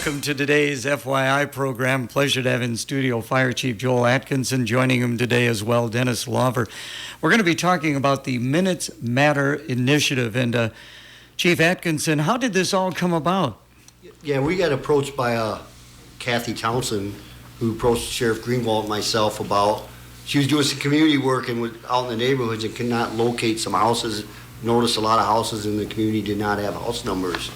welcome to today's FYI program. Pleasure to have in studio Fire Chief Joel Atkinson, joining him today as well, Dennis Lauver. We're going to be talking about the Minutes Matter initiative. And Chief Atkinson, how did this all come about? Yeah, we got approached by Kathy Townsend, who approached Sheriff Greenwald and myself about, she was doing some community work and was out in the neighborhoods and could not locate some houses. Noticed a lot of houses in the community did not have house numbers.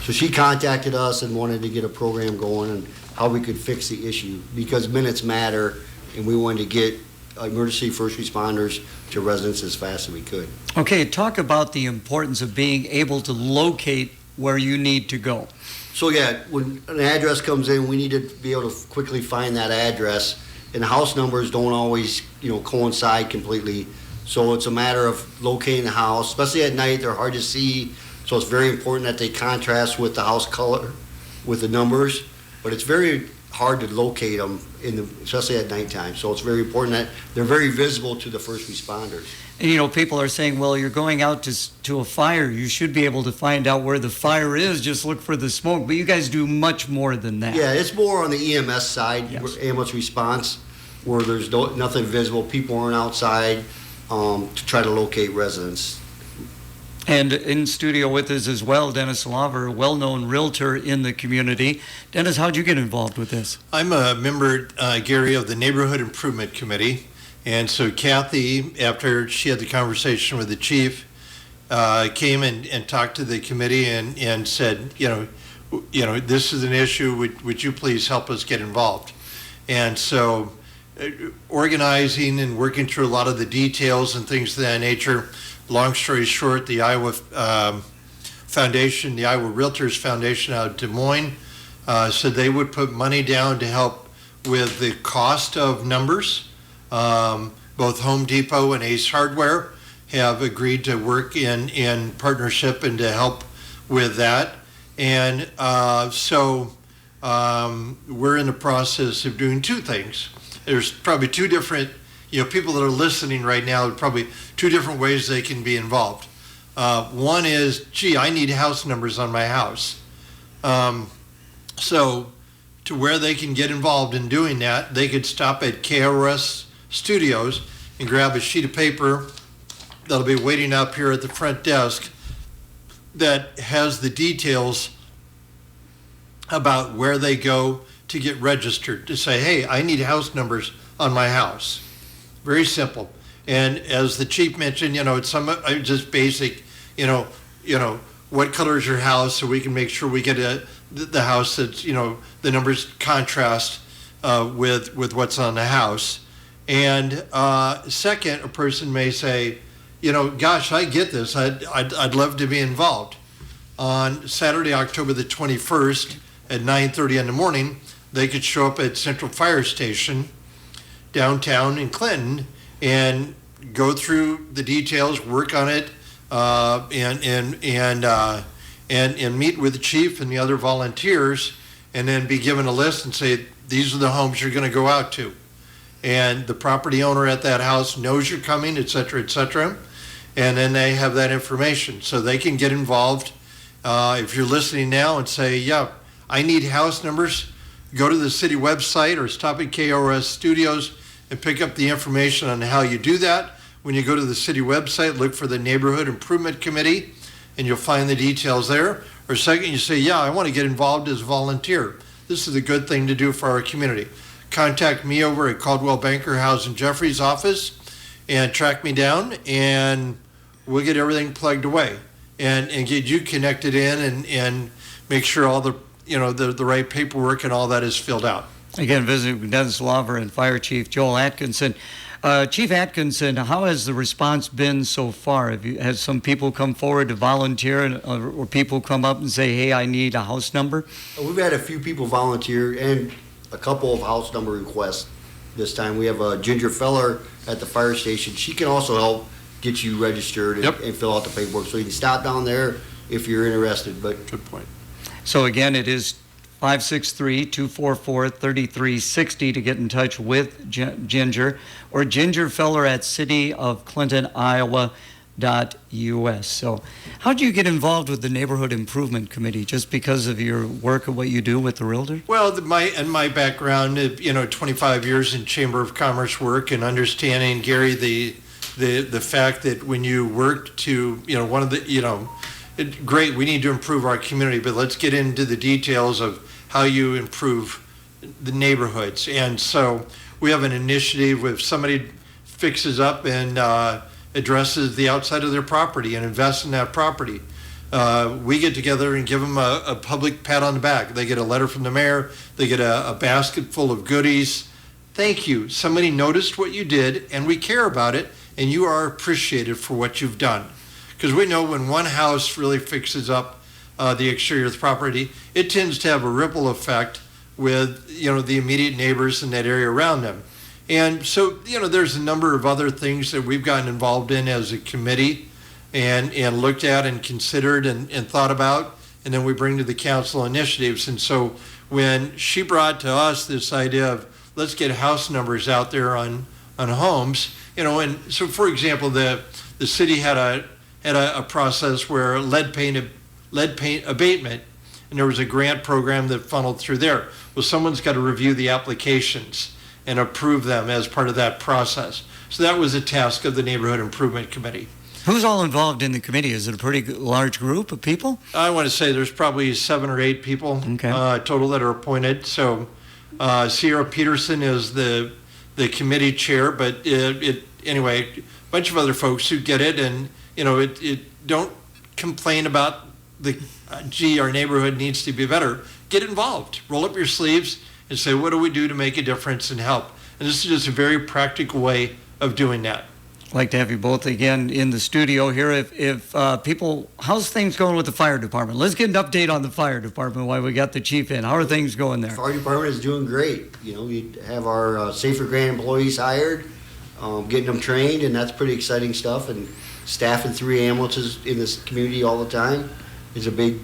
So she contacted us and wanted to get a program going and how we could fix the issue, because minutes matter and we wanted to get emergency first responders to residents as fast as we could. Okay, talk about the importance of being able to locate where you need to go. So yeah, when an address comes in, we need to be able to quickly find that address, and the house numbers don't always, coincide completely. So it's a matter of locating the house, especially at night. They're hard to see, so it's very important that they contrast with the house color, with the numbers. But it's very hard to locate them, especially at nighttime. So it's very important that they're very visible to the first responders. And people are saying, well, you're going out to a fire. You should be able to find out where the fire is. Just look for the smoke. But you guys do much more than that. Yeah, it's more on the EMS side, yes. Ambulance response, where there's nothing visible. People aren't outside to try to locate residents. And in studio with us as well, Dennis Lauver, a well-known realtor in the community. Dennis, how'd you get involved with this? I'm a member, Gary, of the Neighborhood Improvement Committee. And so Kathy, after she had the conversation with the chief, came and talked to the committee and said, this is an issue. Would you please help us get involved? And so organizing and working through a lot of the details and things of that nature. Long story short, the Iowa Foundation, the Iowa Realtors Foundation out of Des Moines, said they would put money down to help with the cost of numbers. Both Home Depot and Ace Hardware have agreed to work in partnership and to help with that. And so we're in the process of doing two things. There's probably two different, people that are listening right now, probably two different ways they can be involved. One is, I need house numbers on my house. So to where they can get involved in doing that, they could stop at KRS Studios and grab a sheet of paper that'll be waiting up here at the front desk that has the details about where they go to get registered, to say, hey, I need house numbers on my house. Very simple. And as the chief mentioned, it's some just basic, what color is your house, so we can make sure we get the house that's, the numbers contrast with what's on the house. And second, a person may say, gosh, I get this. I'd love to be involved. On Saturday, October the 21st at 9:30 in the morning, they could show up at Central Fire Station downtown in Clinton and go through the details, work on it, and meet with the chief and the other volunteers, and then be given a list and say, these are the homes you're going to go out to. And the property owner at that house knows you're coming, et cetera, and then they have that information. So they can get involved. If you're listening now and say, yeah, I need house numbers, go to the city website or stop at KRS Studios and pick up the information on how you do that. When you go to the city website, look for the Neighborhood Improvement Committee, and you'll find the details there. Or second, you say, yeah, I want to get involved as a volunteer. This is a good thing to do for our community. Contact me over at Caldwell Banker House and Jeffrey's office and track me down, and we'll get everything plugged away and get you connected in and make sure all the the right paperwork and all that is filled out. Again, visiting with Dennis Lauver and Fire Chief Joel Atkinson. Chief Atkinson, how has the response been so far? Has some people come forward to volunteer, or people come up and say, hey, I need a house number? We've had a few people volunteer and a couple of house number requests this time. We have a Ginger Feller at the fire station. She can also help get you registered and fill out the paperwork. So you can stop down there if you're interested. But good point. So again, it is 563-244-3360 to get in touch with Ginger, or Ginger Feller at City of Clinton, Iowa. So how do you get involved with the Neighborhood Improvement Committee? Just because of your work and what you do with the realtor? Well, my background, 25 years in Chamber of Commerce work and understanding, Gary, the fact that when you work to, one of the, great, we need to improve our community, but let's get into the details of how you improve the neighborhoods. And so we have an initiative if somebody fixes up and addresses the outside of their property and invests in that property. We get together and give them a public pat on the back. They get a letter from the mayor. They get a basket full of goodies. Thank you. Somebody noticed what you did, and we care about it, and you are appreciated for what you've done. Because we know when one house really fixes up the exterior of the property, it tends to have a ripple effect with, the immediate neighbors in that area around them. And so, there's a number of other things that we've gotten involved in as a committee and looked at and considered and thought about, and then we bring to the council initiatives. And so when she brought to us this idea of let's get house numbers out there on homes, and so for example, the city had a process where lead paint abatement, and there was a grant program that funneled through there. Well, someone's got to review the applications and approve them as part of that process. So that was a task of the Neighborhood Improvement Committee. Who's all involved in the committee? Is it a pretty large group of people? I want to say there's probably 7 or 8 people total that are appointed. So Sierra Peterson is the committee chair, but anyway, a bunch of other folks who get it, and don't complain about our neighborhood needs to be better. Get involved. Roll up your sleeves and say, what do we do to make a difference and help? And this is just a very practical way of doing that. I'd like to have you both again in the studio here. If people, how's things going with the fire department? Let's get an update on the fire department while we got the chief in. How are things going there? Fire department is doing great. We have our Safer Grant employees hired, getting them trained, and that's pretty exciting stuff. And staffing 3 ambulances in this community all the time is a big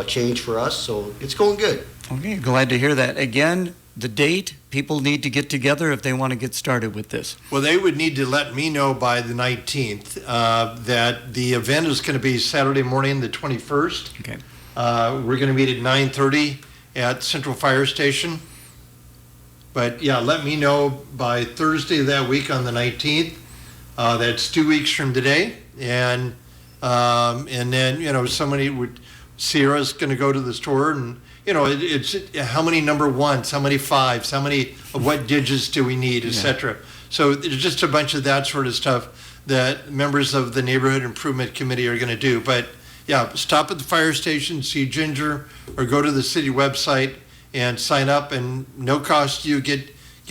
change for us, so it's going good. Okay, glad to hear that. Again, the date, people need to get together if they want to get started with this. Well, they would need to let me know by the 19th that the event is going to be Saturday morning, the 21st. Okay. We're going to meet at 9:30 at Central Fire Station. But yeah, let me know by Thursday of that week on the 19th. That's 2 weeks from today. And then, somebody would, Sierra's going to go to the store and, it's how many number ones, how many fives, how many of what digits do we need, etc. So there's just a bunch of that sort of stuff that members of the Neighborhood Improvement Committee are going to do. But yeah, stop at the fire station, see Ginger, or go to the city website and sign up, and no cost to you, get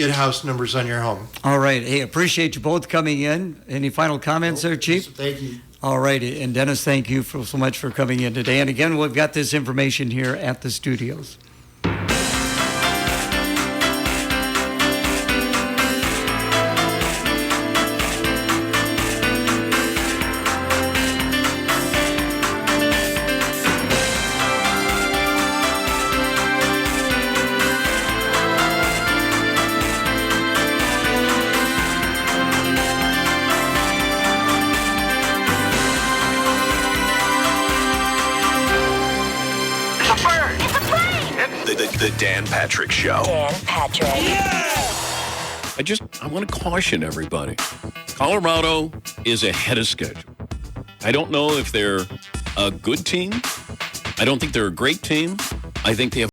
house numbers on your home. All right. Hey, appreciate you both coming in. Any final comments there, Chief? Thank you. All right. And Dennis, thank you so much for coming in today. And again, we've got this information here at the studios. The Dan Patrick Show. Dan Patrick. I want to caution everybody. Colorado is ahead of schedule. I don't know if they're a good team. I don't think they're a great team. I think they have